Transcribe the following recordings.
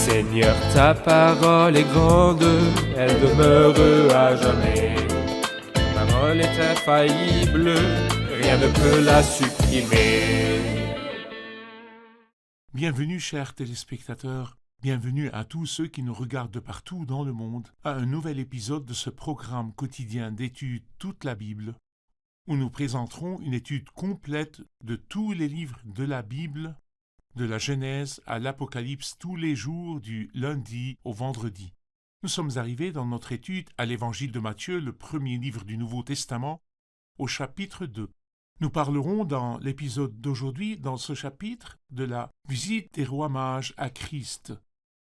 Seigneur, ta parole est grande, elle demeure à jamais. Ta parole est infaillible, rien ne peut la supprimer. Bienvenue, chers téléspectateurs, bienvenue à tous ceux qui nous regardent de partout dans le monde à un nouvel épisode de ce programme quotidien d'études Toute la Bible, où nous présenterons une étude complète de tous les livres de la Bible, de la Genèse à l'Apocalypse, tous les jours du lundi au vendredi. Nous sommes arrivés dans notre étude à l'Évangile de Matthieu, le premier livre du Nouveau Testament, au chapitre 2. Nous parlerons dans l'épisode d'aujourd'hui, dans ce chapitre, de la visite des rois mages à Christ.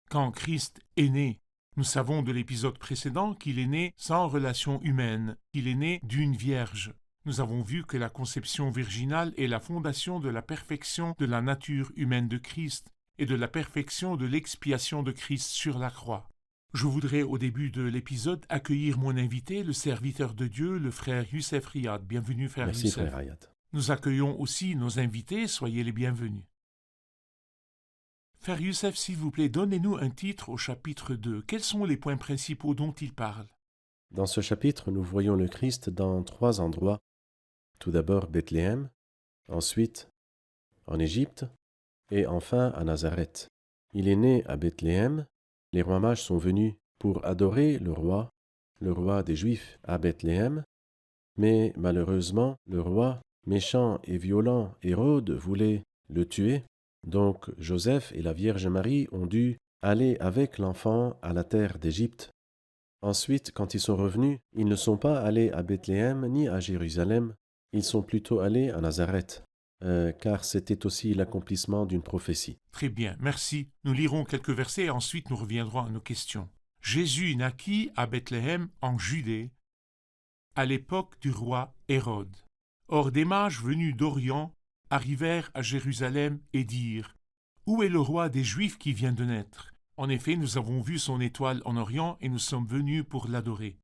Quand Christ est né, nous savons de l'épisode précédent qu'il est né sans relation humaine, qu'il est né d'une vierge. Nous avons vu que la conception virginale est la fondation de la perfection de la nature humaine de Christ et de la perfection de l'expiation de Christ sur la croix. Je voudrais au début de l'épisode accueillir mon invité, le serviteur de Dieu, le frère Youssef Riyad. Bienvenue, frère Merci, Youssef. frère Riyad. Nous accueillons aussi nos invités, soyez les bienvenus. Frère Youssef, s'il vous plaît, donnez-nous un titre au chapitre 2. Quels sont les points principaux dont il parle? Dans ce chapitre, nous voyons le Christ dans 3 endroits. Tout d'abord Bethléem, ensuite en Égypte et enfin à Nazareth. Il est né à Bethléem. Les rois mages sont venus pour adorer le roi des Juifs à Bethléem. Mais malheureusement, le roi, méchant et violent Hérode, voulait le tuer. Donc Joseph et la Vierge Marie ont dû aller avec l'enfant à la terre d'Égypte. Ensuite, quand ils sont revenus, ils ne sont pas allés à Bethléem ni à Jérusalem, ils sont plutôt allés à Nazareth, car c'était aussi l'accomplissement d'une prophétie. Très bien, merci. Nous lirons quelques versets et ensuite nous reviendrons à nos questions. Jésus naquit à Bethléem en Judée, à l'époque du roi Hérode. Or des mages venus d'Orient arrivèrent à Jérusalem et dirent « Où est le roi des Juifs qui vient de naître ?» En effet, nous avons vu son étoile en Orient et nous sommes venus pour l'adorer.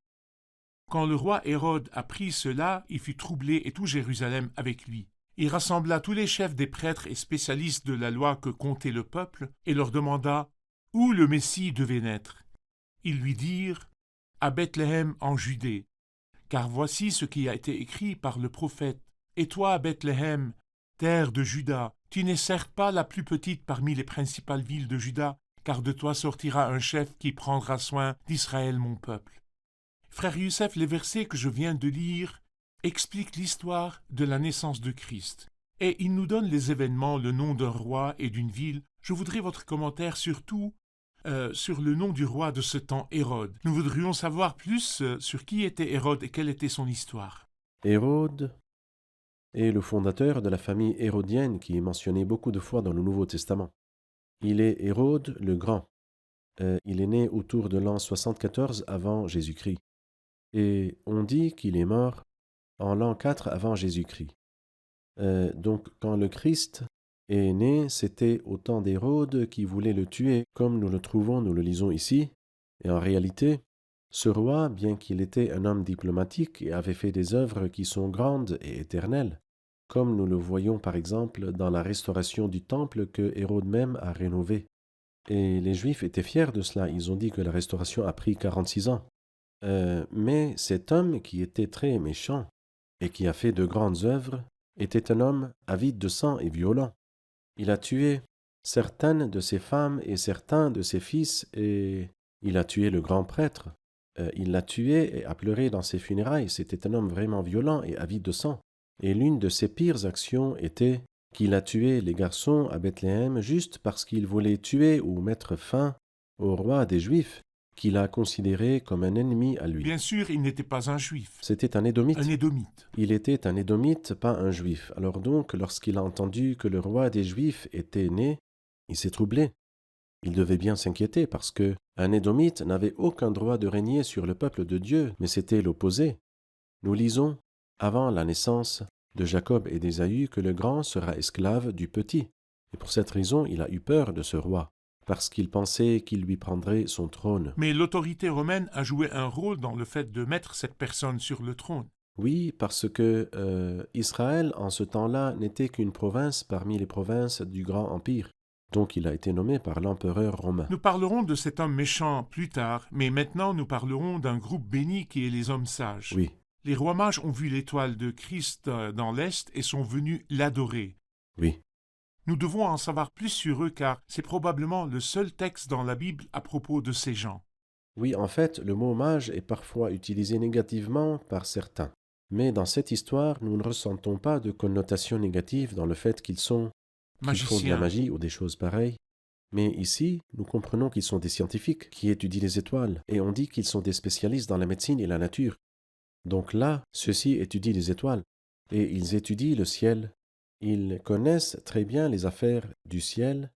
Quand le roi Hérode apprit cela, il fut troublé et tout Jérusalem avec lui. Il rassembla tous les chefs des prêtres et spécialistes de la loi que comptait le peuple et leur demanda où le Messie devait naître. Ils lui dirent « À Bethléem en Judée, car voici ce qui a été écrit par le prophète. Et toi, Bethléem, terre de Juda, tu n'es certes pas la plus petite parmi les principales villes de Juda, car de toi sortira un chef qui prendra soin d'Israël mon peuple. » Frère Youssef, les versets que je viens de lire expliquent l'histoire de la naissance de Christ. Et ils nous donnent les événements, le nom d'un roi et d'une ville. Je voudrais votre commentaire surtout sur le nom du roi de ce temps, Hérode. Nous voudrions savoir plus sur qui était Hérode et quelle était son histoire. Hérode est le fondateur de la famille hérodienne qui est mentionné beaucoup de fois dans le Nouveau Testament. Il est Hérode le Grand. Il est né autour de l'an 74 avant Jésus-Christ. Et on dit qu'il est mort en l'an 4 avant Jésus-Christ. Donc quand le Christ est né, c'était au temps d'Hérode qui voulait le tuer, comme nous le trouvons, nous le lisons ici. Et en réalité, ce roi, bien qu'il était un homme diplomatique et avait fait des œuvres qui sont grandes et éternelles, comme nous le voyons par exemple dans la restauration du temple que Hérode même a rénové. Et les Juifs étaient fiers de cela, ils ont dit que la restauration a pris 46 ans. Mais cet homme qui était très méchant et qui a fait de grandes œuvres était un homme avide de sang et violent. Il a tué certaines de ses femmes et certains de ses fils et il a tué le grand prêtre. Il l'a tué et a pleuré dans ses funérailles. C'était un homme vraiment violent et avide de sang. Et l'une de ses pires actions était qu'il a tué les garçons à Bethléem juste parce qu'il voulait tuer ou mettre fin au roi des Juifs, qu'il a considéré comme un ennemi à lui. Bien sûr, il n'était pas un juif. C'était un Édomite. Un édomite. Il était un Édomite, pas un Juif. Alors donc, lorsqu'il a entendu que le roi des Juifs était né, il s'est troublé. Il devait bien s'inquiéter parce que un Édomite n'avait aucun droit de régner sur le peuple de Dieu, mais c'était l'opposé. Nous lisons, avant la naissance de Jacob et d'Ésaü, que le grand sera esclave du petit. Et pour cette raison, il a eu peur de ce roi, parce qu'il pensait qu'il lui prendrait son trône. Mais l'autorité romaine a joué un rôle dans le fait de mettre cette personne sur le trône. Oui, parce que Israël, en ce temps-là, n'était qu'une province parmi les provinces du Grand Empire. Donc il a été nommé par l'empereur romain. Nous parlerons de cet homme méchant plus tard, mais maintenant nous parlerons d'un groupe béni qui est les hommes sages. Oui, Les rois mages ont vu l'étoile de Christ dans l'Est et sont venus l'adorer. oui. Nous devons en savoir plus sur eux car c'est probablement le seul texte dans la Bible à propos de ces gens. Oui, en fait, le mot mage est parfois utilisé négativement par certains. Mais dans cette histoire, nous ne ressentons pas de connotation négative dans le fait qu'ils font de la Magiciens. magie ou des choses pareilles. Mais ici, nous comprenons qu'ils sont des scientifiques qui étudient les étoiles, et on dit qu'ils sont des spécialistes dans la médecine et la nature. Donc là, ceux-ci étudient les étoiles, et ils étudient le ciel. Ils connaissent très bien les affaires du ciel,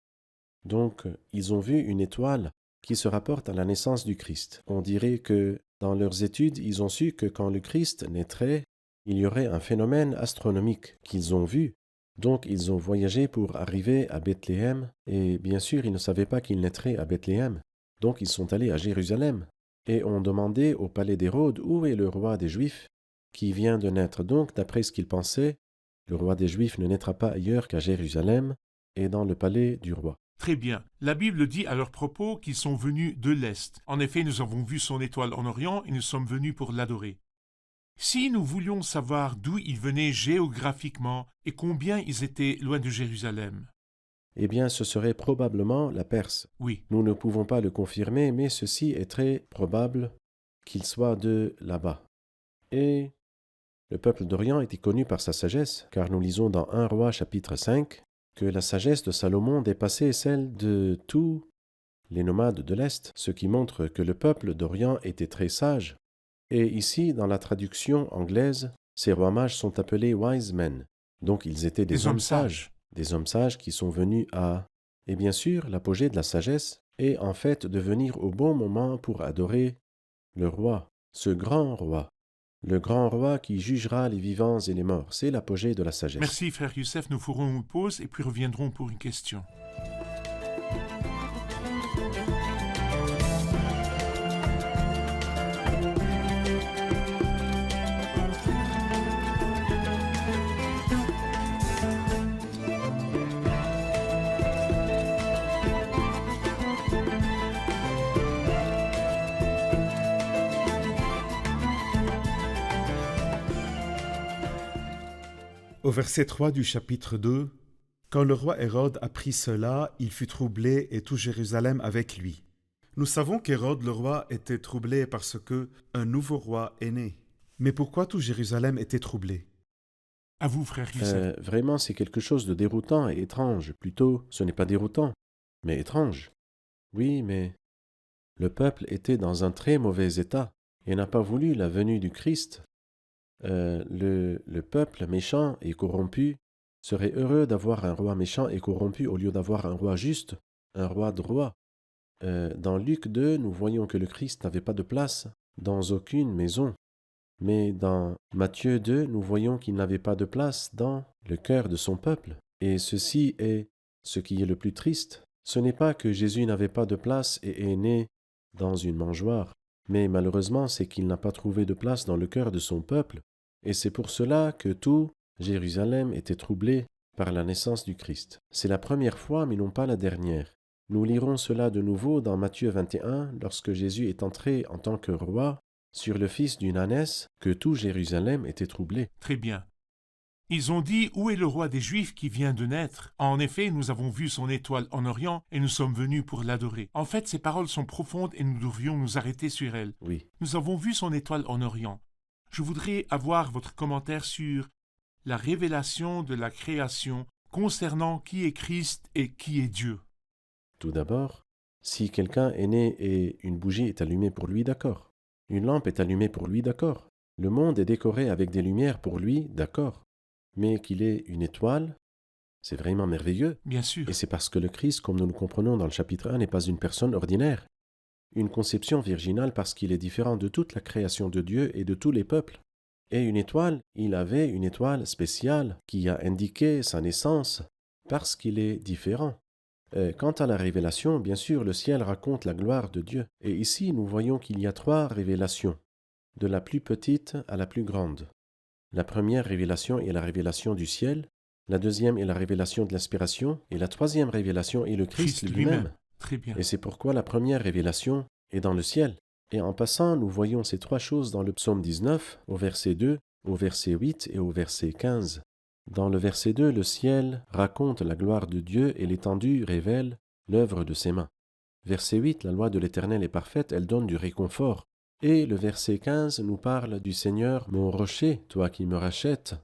donc ils ont vu une étoile qui se rapporte à la naissance du Christ. On dirait que dans leurs études, ils ont su que quand le Christ naîtrait, il y aurait un phénomène astronomique qu'ils ont vu. Donc ils ont voyagé pour arriver à Bethléem, et bien sûr ils ne savaient pas qu'il naîtrait à Bethléem. Donc ils sont allés à Jérusalem, et ont demandé au palais d'Hérode où est le roi des Juifs, qui vient de naître. Donc d'après ce qu'ils pensaient, le roi des Juifs ne naîtra pas ailleurs qu'à Jérusalem et dans le palais du roi. Très bien. La Bible dit à leur propos qu'ils sont venus de l'Est. En effet, nous avons vu son étoile en Orient et nous sommes venus pour l'adorer. Si nous voulions savoir d'où ils venaient géographiquement et combien ils étaient loin de Jérusalem. Eh bien, ce serait probablement la Perse. Oui, Nous ne pouvons pas le confirmer, mais ceci est très probable qu'il soit de là-bas. Et le peuple d'Orient était connu par sa sagesse, car nous lisons dans 1 Roi chapitre 5 que la sagesse de Salomon dépassait celle de tous les nomades de l'Est, ce qui montre que le peuple d'Orient était très sage. Et ici, dans la traduction anglaise, ces rois mages sont appelés wise men, donc ils étaient des hommes sages. Des hommes sages qui sont venus à... Et bien sûr, l'apogée de la sagesse est en fait de venir au bon moment pour adorer le roi, ce grand roi. Le grand roi qui jugera les vivants et les morts. C'est l'apogée de la sagesse. Merci frère Youssef, nous ferons une pause et puis reviendrons pour une question. Au verset 3 du chapitre 2, « Quand le roi Hérode apprit cela, il fut troublé et tout Jérusalem avec lui. » Nous savons qu'Hérode le roi était troublé parce que un nouveau roi est né. Mais pourquoi tout Jérusalem était troublé? À vous frère Youssef. Vraiment, c'est quelque chose de déroutant et étrange. Plutôt, ce n'est pas déroutant, mais étrange. Oui, mais le peuple était dans un très mauvais état et n'a pas voulu la venue du Christ. Le peuple méchant et corrompu serait heureux d'avoir un roi méchant et corrompu au lieu d'avoir un roi juste, un roi droit. Dans Luc 2, nous voyons que le Christ n'avait pas de place dans aucune maison. Mais dans Matthieu 2, nous voyons qu'il n'avait pas de place dans le cœur de son peuple. Et ceci est ce qui est le plus triste. Ce n'est pas que Jésus n'avait pas de place et est né dans une mangeoire, mais malheureusement c'est qu'il n'a pas trouvé de place dans le cœur de son peuple. Et c'est pour cela que tout Jérusalem était troublé par la naissance du Christ. C'est la première fois, mais non pas la dernière. Nous lirons cela de nouveau dans Matthieu 21, lorsque Jésus est entré en tant que roi sur le fils d'une ânesse, que tout Jérusalem était troublé. Très bien. Ils ont dit, où est le roi des Juifs qui vient de naître? En effet, nous avons vu son étoile en Orient et nous sommes venus pour l'adorer. En fait, ces paroles sont profondes et nous devrions nous arrêter sur elles. Oui. Nous avons vu son étoile en Orient. Je voudrais avoir votre commentaire sur la révélation de la création concernant qui est Christ et qui est Dieu. Tout d'abord, si quelqu'un est né et une bougie est allumée pour lui, d'accord. Une lampe est allumée pour lui, d'accord. Le monde est décoré avec des lumières pour lui, d'accord. Mais qu'il ait une étoile, c'est vraiment merveilleux. Bien sûr. Et c'est parce que le Christ, comme nous le comprenons dans le chapitre 1, n'est pas une personne ordinaire. Une conception virginale parce qu'il est différent de toute la création de Dieu et de tous les peuples. Et une étoile, il avait une étoile spéciale qui a indiqué sa naissance parce qu'il est différent. Quant à la révélation, bien sûr, le ciel raconte la gloire de Dieu. Et ici, nous voyons qu'il y a 3 révélations, de la plus petite à la plus grande. La première révélation est la révélation du ciel, La deuxième est la révélation de l'inspiration, et la troisième révélation est le Christ lui-même. Très bien. Et c'est pourquoi la première révélation est dans le ciel. Et en passant, nous voyons ces trois choses dans le psaume 19, au verset 2, au verset 8 et au verset 15. Dans le verset 2, le ciel raconte la gloire de Dieu et l'étendue révèle l'œuvre de ses mains. Verset 8, la loi de l'Éternel est parfaite, elle donne du réconfort. Et le verset 15 nous parle du Seigneur, mon rocher, toi qui me rachètes.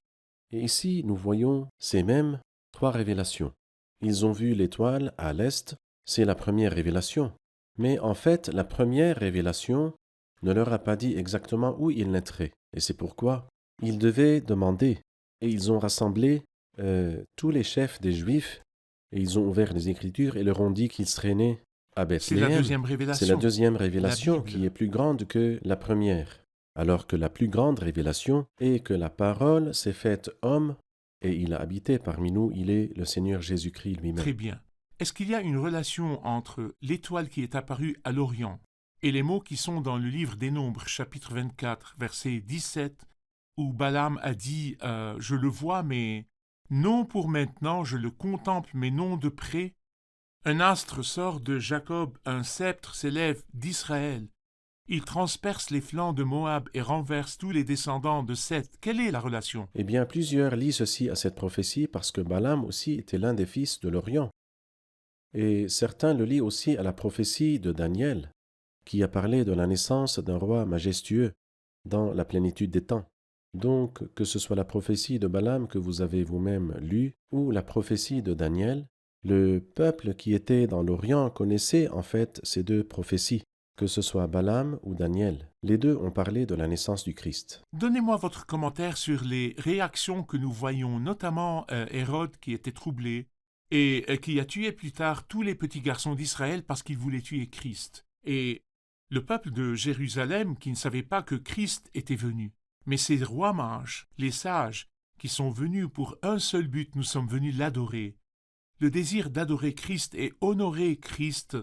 Et ici, nous voyons ces mêmes trois révélations. Ils ont vu l'étoile à l'est, c'est la première révélation. Mais en fait, la première révélation ne leur a pas dit exactement où ils naîtraient. Et c'est pourquoi ils devaient demander. Et ils ont rassemblé tous les chefs des Juifs, et ils ont ouvert les Écritures et leur ont dit qu'ils seraient nés à C'est la Bethléem. deuxième révélation. C'est la deuxième révélation La Bible. qui est plus grande que la première. Alors que la plus grande révélation est que la parole s'est faite homme et il a habité parmi nous, il est le Seigneur Jésus-Christ lui-même. Très bien. Est-ce qu'il y a une relation entre l'étoile qui est apparue à l'Orient et les mots qui sont dans le livre des Nombres, chapitre 24, verset 17, où Balaam a dit « Je le vois, mais non pour maintenant, je le contemple, mais non de près. Un astre sort de Jacob, un sceptre s'élève d'Israël. Il transperce les flancs de Moab et renverse tous les descendants de Seth. » Quelle est la relation? Eh bien, plusieurs lient ceci à cette prophétie parce que Balaam aussi était l'un des fils de l'Orient. Et certains le lient aussi à la prophétie de Daniel, qui a parlé de la naissance d'un roi majestueux dans la plénitude des temps. Donc, que ce soit la prophétie de Balaam que vous avez vous-même lue ou la prophétie de Daniel, le peuple qui était dans l'Orient connaissait en fait ces deux prophéties. Que ce soit Balaam ou Daniel, les deux ont parlé de la naissance du Christ. Donnez-moi votre commentaire sur les réactions que nous voyons, notamment Hérode qui était troublé et qui a tué plus tard tous les petits garçons d'Israël parce qu'il voulait tuer Christ. Et le peuple de Jérusalem qui ne savait pas que Christ était venu. Mais ces rois mages, les sages, qui sont venus pour un seul but, nous sommes venus l'adorer. Le désir d'adorer Christ et honorer Christ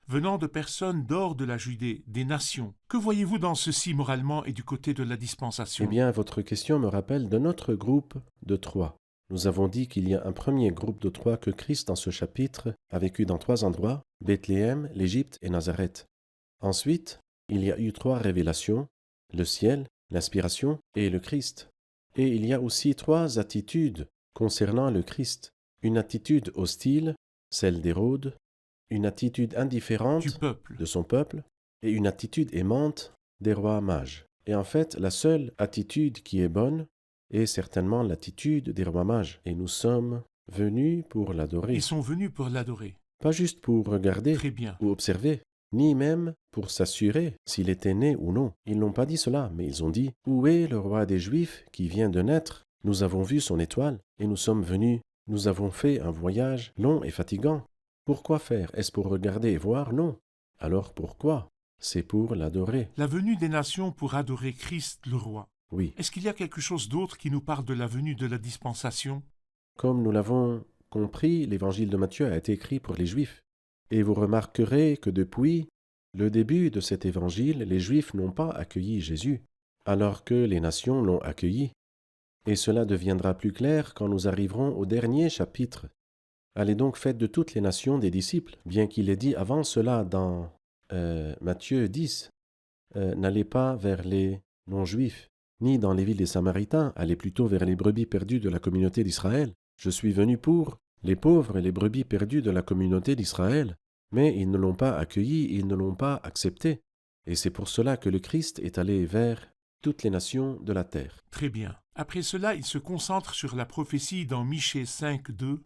venant de personnes d'hors de la Judée, des nations. Que voyez-vous dans ceci moralement et du côté de la dispensation? Eh bien, votre question me rappelle de notre groupe de trois. Nous avons dit qu'il y a un premier groupe de trois que Christ, dans ce chapitre, a vécu dans trois endroits, Bethléem, l'Égypte et Nazareth. Ensuite, il y a eu trois révélations, le ciel, l'inspiration et le Christ. Et il y a aussi trois attitudes concernant le Christ. Une attitude hostile, celle d'Hérode, une attitude indifférente Du peuple. de son peuple et une attitude aimante des rois mages. Et en fait, la seule attitude qui est bonne est certainement l'attitude des rois mages. Et nous sommes venus pour l'adorer. Ils sont venus pour l'adorer. Pas juste pour regarder Très bien. ou observer, ni même pour s'assurer s'il était né ou non. Ils n'ont pas dit cela, mais ils ont dit « Où est le roi des Juifs qui vient de naître? Nous avons vu son étoile et nous sommes venus. Nous avons fait un voyage long et fatigant. Pourquoi faire? Est-ce pour regarder et voir? Non. Alors pourquoi? C'est pour l'adorer. La venue des nations pour adorer Christ le roi. Oui. Est-ce qu'il y a quelque chose d'autre qui nous parle de la venue de la dispensation? Comme nous l'avons compris, l'évangile de Matthieu a été écrit pour les Juifs. Et vous remarquerez que depuis le début de cet évangile, les Juifs n'ont pas accueilli Jésus, alors que les nations l'ont accueilli. Et cela deviendra plus clair quand nous arriverons au dernier chapitre. Allez donc faites de toutes les nations des disciples, bien qu'il ait dit avant cela dans Matthieu 10, n'allez pas vers les non-juifs, ni dans les villes des Samaritains, allez plutôt vers les brebis perdues de la communauté d'Israël. Je suis venu pour les pauvres et les brebis perdues de la communauté d'Israël. Mais ils ne l'ont pas accueilli, ils ne l'ont pas accepté. Et c'est pour cela que le Christ est allé vers toutes les nations de la terre. Très bien. Après cela, il se concentre sur la prophétie dans Michée 5, 2,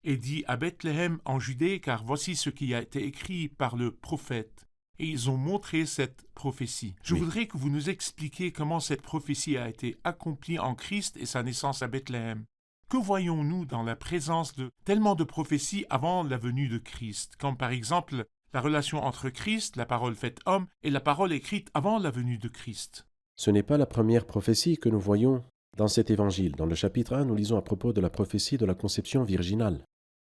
et dit à Bethléem en Judée, car voici ce qui a été écrit par le prophète. Et ils ont montré cette prophétie. Je Oui. voudrais que vous nous expliquiez comment cette prophétie a été accomplie en Christ et sa naissance à Bethléem. Que voyons-nous dans la présence de tellement de prophéties avant la venue de Christ, comme par exemple la relation entre Christ, la parole faite homme, et la parole écrite avant la venue de Christ? Ce n'est pas la première prophétie que nous voyons dans cet évangile. Dans le chapitre 1, nous lisons à propos de la prophétie de la conception virginale.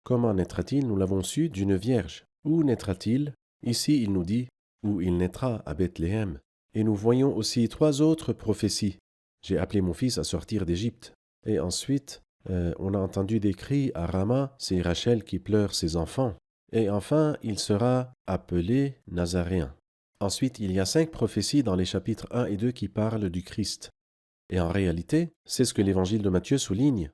Comment naîtra-t-il? Nous l'avons su d'une vierge. Où naîtra-t-il? Ici, il nous dit où il naîtra à Bethléem. Et nous voyons aussi trois autres prophéties. J'ai appelé mon fils à sortir d'Égypte. Et ensuite, On a entendu des cris à Rama, c'est Rachel qui pleure ses enfants. Et enfin, il sera appelé Nazaréen. Ensuite, il y a 5 prophéties dans les chapitres 1 et 2 qui parlent du Christ. Et en réalité, c'est ce que l'évangile de Matthieu souligne.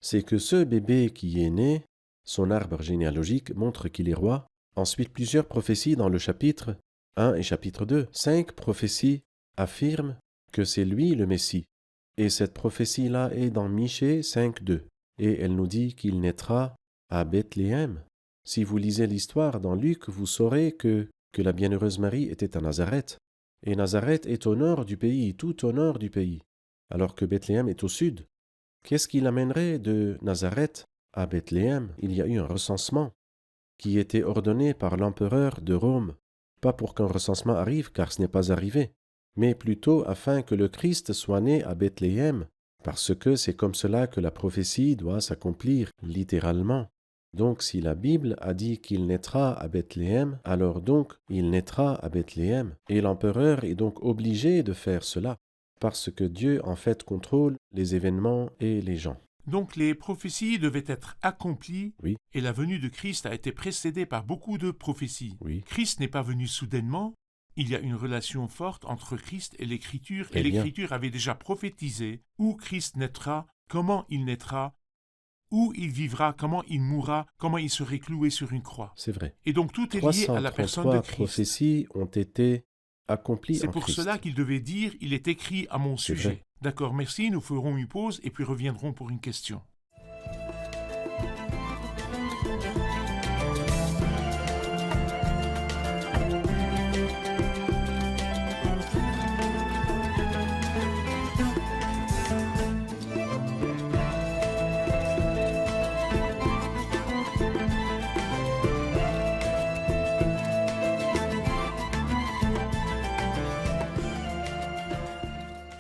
C'est que ce bébé qui est né, son arbre généalogique montre qu'il est roi. Ensuite, plusieurs prophéties dans le chapitre 1 et chapitre 2. 5 prophéties affirment que c'est lui le Messie. Et cette prophétie-là est dans Michée 5.2. Et elle nous dit qu'il naîtra à Bethléem. Si vous lisez l'histoire dans Luc, vous saurez que la bienheureuse Marie était à Nazareth. Et Nazareth est au nord du pays, tout au nord du pays, alors que Bethléem est au sud. Qu'est-ce qui l'amènerait de Nazareth à Bethléem? Il y a eu un recensement qui était ordonné par l'empereur de Rome, pas pour qu'un recensement arrive, car ce n'est pas arrivé, mais plutôt afin que le Christ soit né à Bethléem, parce que c'est comme cela que la prophétie doit s'accomplir, littéralement. Donc si la Bible a dit qu'il naîtra à Bethléem, alors donc il naîtra à Bethléem, et l'empereur est donc obligé de faire cela, parce que Dieu en fait contrôle les événements et les gens. Donc les prophéties devaient être accomplies, Oui. et la venue de Christ a été précédée par beaucoup de prophéties. Oui. Christ n'est pas venu soudainement, il y a une relation forte entre Christ et l'Écriture, et Eh bien. l'Écriture avait déjà prophétisé où Christ naîtra, comment il naîtra, où il vivra, comment il mourra, comment il serait cloué sur une croix. C'est vrai. Et donc tout est lié à la personne de 333 Christ. prophéties ont été accomplies C'est en pour Christ. cela qu'il devait dire « Il est écrit à mon C'est sujet vrai. ». D'accord, merci, nous ferons une pause et puis reviendrons pour une question.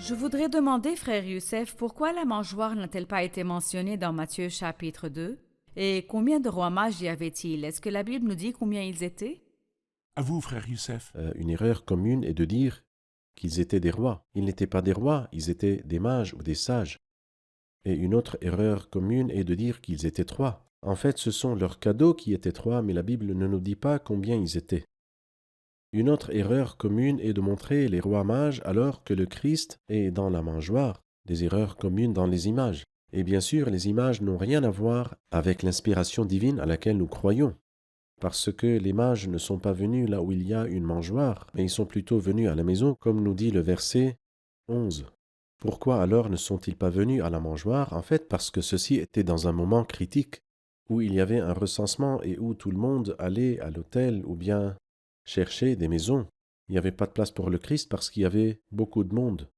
Je voudrais demander, frère Youssef, pourquoi la mangeoire n'a-t-elle pas été mentionnée dans Matthieu chapitre 2? Et combien de rois mages y avait-il? Est-ce que la Bible nous dit combien ils étaient? À vous, frère Youssef. Une erreur commune est de dire qu'ils étaient des rois. Ils n'étaient pas des rois, ils étaient des mages ou des sages. Et une autre erreur commune est de dire qu'ils étaient 3. En fait, ce sont leurs cadeaux qui étaient 3, mais la Bible ne nous dit pas combien ils étaient. Une autre erreur commune est de montrer les rois mages alors que le Christ est dans la mangeoire. Des erreurs communes dans les images. Et bien sûr, les images n'ont rien à voir avec l'inspiration divine à laquelle nous croyons. Parce que les mages ne sont pas venus là où il y a une mangeoire, mais ils sont plutôt venus à la maison, comme nous dit le verset 11. Pourquoi alors ne sont-ils pas venus à la mangeoire? En fait, parce que ceci était dans un moment critique, où il y avait un recensement et où tout le monde allait à l'hôtel ou bien chercher des maisons. Il n'y avait pas de place pour le Christ parce qu'il y avait beaucoup de monde.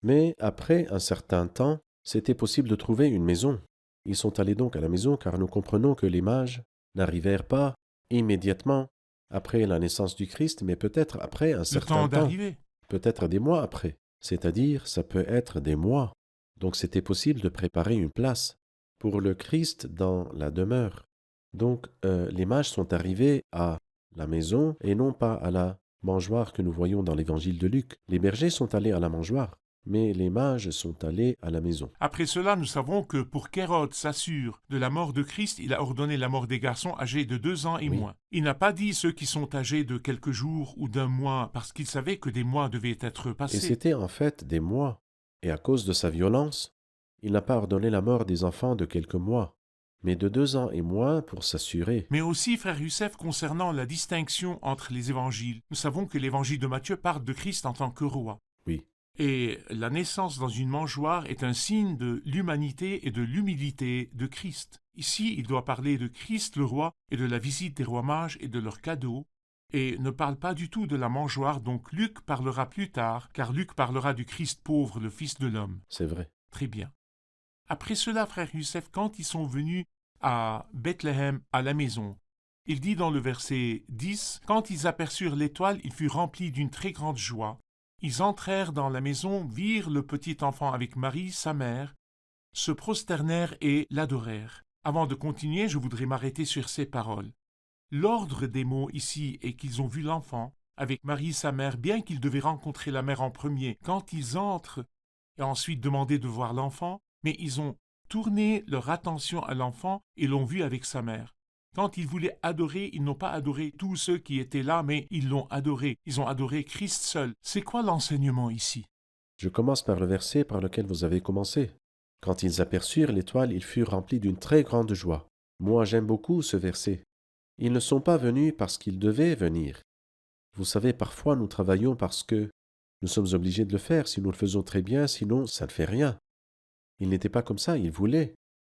Mais après un certain temps, c'était possible de trouver une maison. Ils sont allés donc à la maison car nous comprenons que les mages n'arrivèrent pas immédiatement après la naissance du Christ, mais peut-être après un Le certain temps temps, d'arriver. peut-être des mois après. C'est-à-dire, ça peut être des mois. Donc c'était possible de préparer une place pour le Christ dans la demeure. Donc les mages sont arrivés à la maison et non pas à la mangeoire que nous voyons dans l'évangile de Luc. Les bergers sont allés à la mangeoire, mais les mages sont allés à la maison. Après cela, nous savons que pour qu'Hérode s'assure de la mort de Christ, il a ordonné la mort des garçons âgés de 2 ans et Oui. moins. Il n'a pas dit ceux qui sont âgés de quelques jours ou d'un mois, parce qu'il savait que des mois devaient être Et passés. c'était en fait des mois. Et à cause de sa violence, il n'a pas ordonné la mort des enfants de quelques mois, mais de 2 ans et moins pour s'assurer. Mais aussi, frère Youssef, concernant la distinction entre les évangiles, nous savons que l'évangile de Matthieu parle de Christ en tant que roi. Oui. Et la naissance dans une mangeoire est un signe de l'humanité et de l'humilité de Christ. Ici, il doit parler de Christ le roi et de la visite des rois mages et de leurs cadeaux, et ne parle pas du tout de la mangeoire, donc Luc parlera plus tard, car Luc parlera du Christ pauvre, le Fils de l'homme. C'est vrai. Très bien. Après cela, frère Youssef, quand ils sont venus à Bethléem, à la maison, il dit dans le verset 10, « Quand ils aperçurent l'étoile, ils furent remplis d'une très grande joie. Ils entrèrent dans la maison, virent le petit enfant avec Marie, sa mère, se prosternèrent et l'adorèrent. » Avant de continuer, je voudrais m'arrêter sur ces paroles. L'ordre des mots ici est qu'ils ont vu l'enfant avec Marie, sa mère, bien qu'ils devaient rencontrer la mère en premier quand ils entrent et ensuite demander de voir l'enfant, mais ils ont tourné leur attention à l'enfant et l'ont vu avec sa mère. Quand ils voulaient adorer, ils n'ont pas adoré tous ceux qui étaient là, mais ils l'ont adoré. Ils ont adoré Christ seul. C'est quoi l'enseignement ici? Je commence par le verset par lequel vous avez commencé. Quand ils aperçurent l'étoile, ils furent remplis d'une très grande joie. Moi, j'aime beaucoup ce verset. Ils ne sont pas venus parce qu'ils devaient venir. Vous savez, parfois nous travaillons parce que nous sommes obligés de le faire. Si nous le faisons très bien, sinon ça ne fait rien. Ils n'étaient pas comme ça, ils voulaient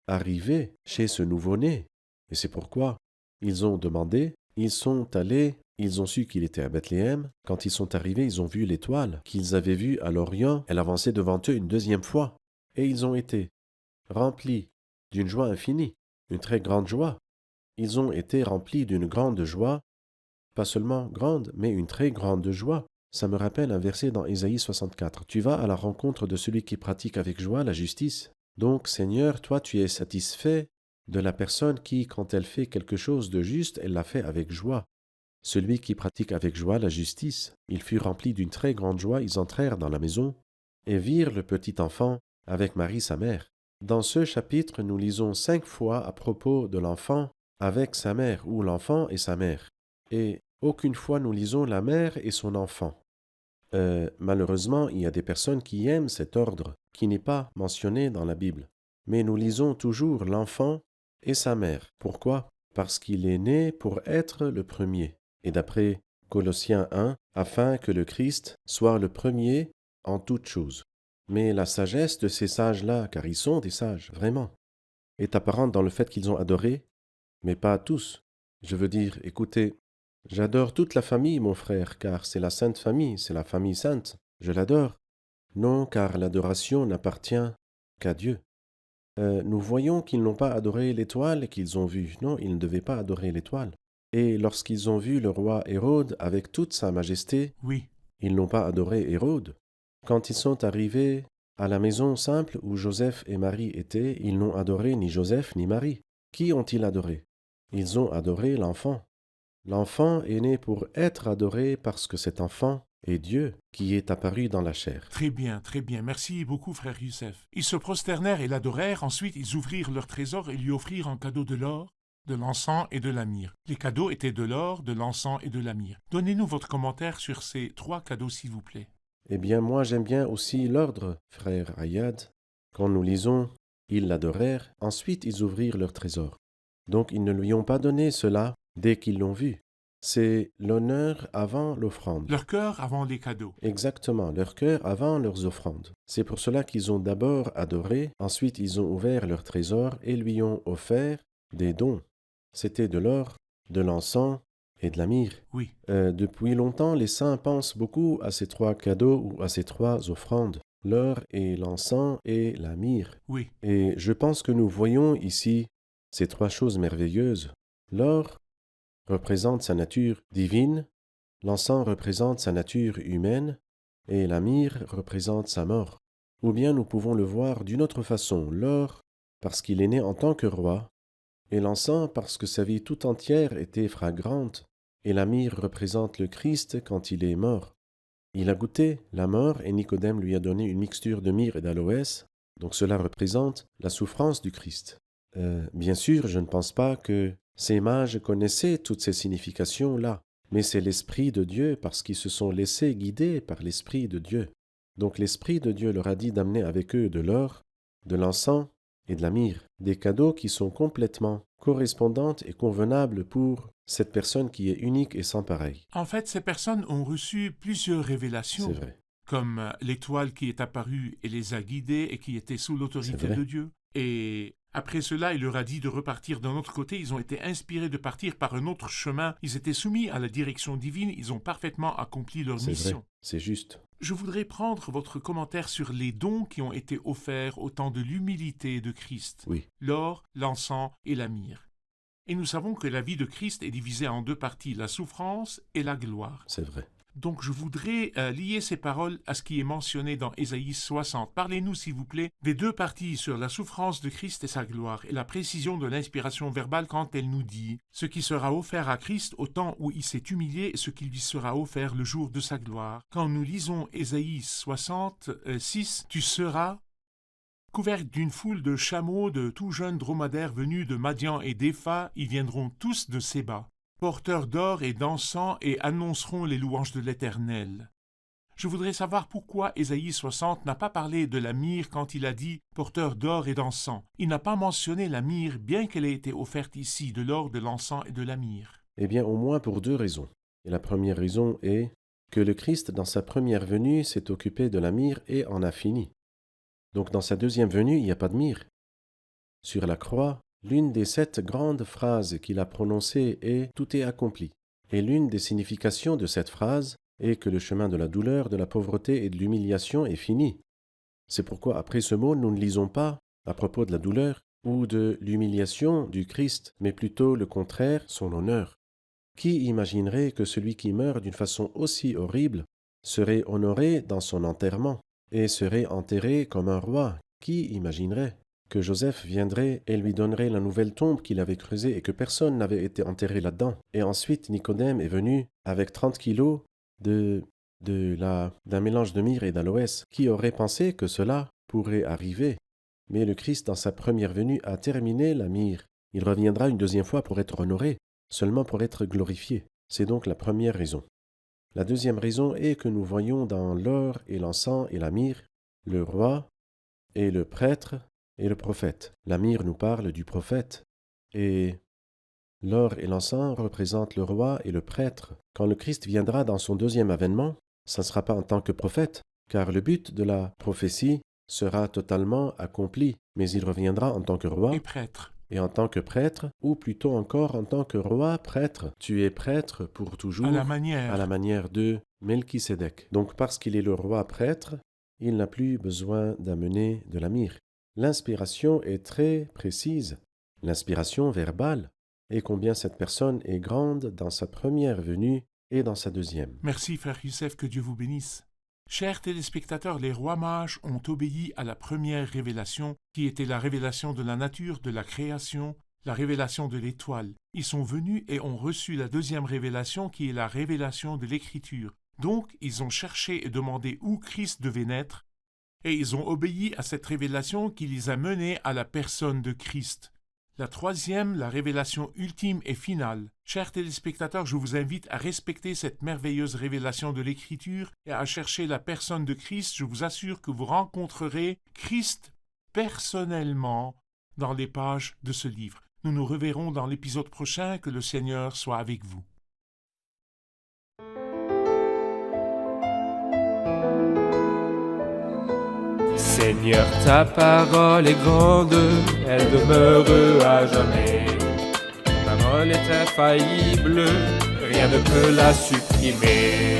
arriver chez ce nouveau-né. Et c'est pourquoi ils ont demandé, ils sont allés, ils ont su qu'il était à Bethléem. Quand ils sont arrivés, ils ont vu l'étoile qu'ils avaient vue à l'Orient. Elle avançait devant eux une deuxième fois. Et ils ont été remplis d'une joie infinie, une très grande joie. Ils ont été remplis d'une grande joie, pas seulement grande, mais une très grande joie. Ça me rappelle un verset dans Ésaïe 64. Tu vas à la rencontre de celui qui pratique avec joie la justice. Donc, Seigneur, toi, tu es satisfait de la personne qui, quand elle fait quelque chose de juste, elle l'a fait avec joie. Celui qui pratique avec joie la justice. Ils furent remplis d'une très grande joie, ils entrèrent dans la maison et virent le petit enfant avec Marie sa mère. Dans ce chapitre, nous lisons 5 fois à propos de l'enfant avec sa mère, ou l'enfant et sa mère. Et aucune fois nous lisons la mère et son enfant. Malheureusement, il y a des personnes qui aiment cet ordre, qui n'est pas mentionné dans la Bible. Mais nous lisons toujours l'enfant et sa mère. Pourquoi? Parce qu'il est né pour être le premier. Et d'après Colossiens 1, afin que le Christ soit le premier en toutes choses. Mais la sagesse de ces sages-là, car ils sont des sages, vraiment, est apparente dans le fait qu'ils ont adoré, mais pas tous. Je veux dire, écoutez, j'adore toute la famille, mon frère, car c'est la sainte famille, c'est la famille sainte. Je l'adore. Non, car l'adoration n'appartient qu'à Dieu. Nous voyons qu'ils n'ont pas adoré l'étoile qu'ils ont vue. Non, ils ne devaient pas adorer l'étoile. Et lorsqu'ils ont vu le roi Hérode avec toute sa majesté, Oui, ils n'ont pas adoré Hérode. Quand ils sont arrivés à la maison simple où Joseph et Marie étaient, ils n'ont adoré ni Joseph ni Marie. Qui ont-ils adoré? Ils ont adoré l'enfant. L'enfant est né pour être adoré parce que cet enfant est Dieu qui est apparu dans la chair. très bien, très bien. Merci beaucoup, frère Youssef. Ils se prosternèrent et l'adorèrent. Ensuite, ils ouvrirent leur trésor et lui offrirent en cadeau de l'or, de l'encens et de la myrrhe. Les cadeaux étaient de l'or, de l'encens et de la myrrhe. Donnez-nous votre commentaire sur ces 3 cadeaux, s'il vous plaît. Eh bien, moi j'aime bien aussi l'ordre, frère Ayad. Quand nous lisons, ils l'adorèrent, ensuite ils ouvrirent leur trésor. Donc ils ne lui ont pas donné cela dès qu'ils l'ont vu. C'est l'honneur avant l'offrande. Leur cœur avant les cadeaux. Exactement, leur cœur avant leurs offrandes. C'est pour cela qu'ils ont d'abord adoré, ensuite ils ont ouvert leur trésor et lui ont offert des dons. C'était de l'or, de l'encens et de la myrrhe. Oui, Depuis longtemps, les saints pensent beaucoup à ces 3 cadeaux ou à ces 3 offrandes, l'or et l'encens et la myrrhe. oui, Et je pense que nous voyons ici ces 3 choses merveilleuses. L'or représente sa nature divine, l'encens représente sa nature humaine, et la myrrhe représente sa mort. Ou bien nous pouvons le voir d'une autre façon, l'or parce qu'il est né en tant que roi, et l'encens parce que sa vie tout entière était fragrante, et la myrrhe représente le Christ quand il est mort. Il a goûté la mort et Nicodème lui a donné une mixture de myrrhe et d'aloès, donc cela représente la souffrance du Christ. Bien sûr, je ne pense pas que ces mages connaissaient toutes ces significations-là, mais c'est l'Esprit de Dieu parce qu'ils se sont laissés guider par l'Esprit de Dieu. Donc l'Esprit de Dieu leur a dit d'amener avec eux de l'or, de l'encens et de la myrrhe, des cadeaux qui sont complètement correspondantes et convenables pour cette personne qui est unique et sans pareil. en fait, ces personnes ont reçu plusieurs révélations. C'est vrai. Comme l'étoile qui est apparue et les a guidés et qui était sous C'est l'autorité vrai. de Dieu. Et après cela, il leur a dit de repartir d'un autre côté. Ils ont été inspirés de partir par un autre chemin. Ils étaient soumis à la direction divine. Ils ont parfaitement accompli leur C'est mission. vrai, c'est juste. Je voudrais prendre votre commentaire sur les dons qui ont été offerts au temps de l'humilité de Christ. Oui, L'or, l'encens et la myrrhe. Et nous savons que la vie de Christ est divisée en 2 parties, la souffrance et la gloire. c'est vrai. Donc je voudrais lier ces paroles à ce qui est mentionné dans Ésaïe 60. Parlez-nous, s'il vous plaît, des 2 parties sur la souffrance de Christ et sa gloire, et la précision de l'inspiration verbale quand elle nous dit ce qui sera offert à Christ au temps où il s'est humilié et ce qui lui sera offert le jour de sa gloire. Quand nous lisons Ésaïe 60, 6, tu seras Couverts d'une foule de chameaux, de tout jeunes dromadaires venus de Madian et d'Épha, ils viendront tous de Séba, porteurs d'or et d'encens, et annonceront les louanges de l'Éternel. Je voudrais savoir pourquoi Ésaïe 60 n'a pas parlé de la myrrhe quand il a dit « porteur d'or et d'encens ». Il n'a pas mentionné la myrrhe, bien qu'elle ait été offerte ici, de l'or, de l'encens et de la myrrhe. Eh bien, au moins pour deux raisons. Et la première raison est que le Christ, dans sa première venue, s'est occupé de la myrrhe et en a fini. Donc dans sa deuxième venue, il n'y a pas de myrrhe. Sur la croix, l'une des 7 grandes phrases qu'il a prononcées est « tout est accompli ». Et l'une des significations de cette phrase est que le chemin de la douleur, de la pauvreté et de l'humiliation est fini. C'est pourquoi après ce mot, nous ne lisons pas à propos de la douleur ou de l'humiliation du Christ, mais plutôt le contraire, son honneur. Qui imaginerait que celui qui meurt d'une façon aussi horrible serait honoré dans son enterrement et serait enterré comme un roi? Qui imaginerait que Joseph viendrait et lui donnerait la nouvelle tombe qu'il avait creusée et que personne n'avait été enterré là-dedans? Et ensuite, Nicodème est venu avec 30 kilos d'un mélange de myrrhe et d'aloès. Qui aurait pensé que cela pourrait arriver? Mais le Christ, dans sa première venue, a terminé la myrrhe. Il reviendra une deuxième fois pour être honoré, seulement pour être glorifié. C'est donc la première raison. La deuxième raison est que nous voyons dans l'or et l'encens et la myrrhe le roi et le prêtre et le prophète. La myrrhe nous parle du prophète et l'or et l'encens représentent le roi et le prêtre. Quand le Christ viendra dans son deuxième avènement, ça ne sera pas en tant que prophète, car le but de la prophétie sera totalement accompli, mais il reviendra en tant que roi Et prêtre. et en tant que prêtre, ou plutôt encore en tant que roi prêtre. Tu es prêtre pour toujours, À la manière de Melchisédek. Donc parce qu'il est le roi prêtre, il n'a plus besoin d'amener de la myrrhe. L'inspiration est très précise, l'inspiration verbale, et combien cette personne est grande dans sa première venue et dans sa deuxième. Merci, frère Youssef, que Dieu vous bénisse. Chers téléspectateurs, les rois mages ont obéi à la première révélation, qui était la révélation de la nature, de la création, la révélation de l'étoile. Ils sont venus et ont reçu la deuxième révélation, qui est la révélation de l'Écriture. Donc, ils ont cherché et demandé où Christ devait naître, et ils ont obéi à cette révélation qui les a menés à la personne de Christ. La troisième, la révélation ultime et finale. Chers téléspectateurs, je vous invite à respecter cette merveilleuse révélation de l'Écriture et à chercher la personne de Christ. Je vous assure que vous rencontrerez Christ personnellement dans les pages de ce livre. Nous nous reverrons dans l'épisode prochain. Que le Seigneur soit avec vous. Seigneur, ta parole est grande, elle demeure à jamais. Ta parole est infaillible, rien ne peut la supprimer.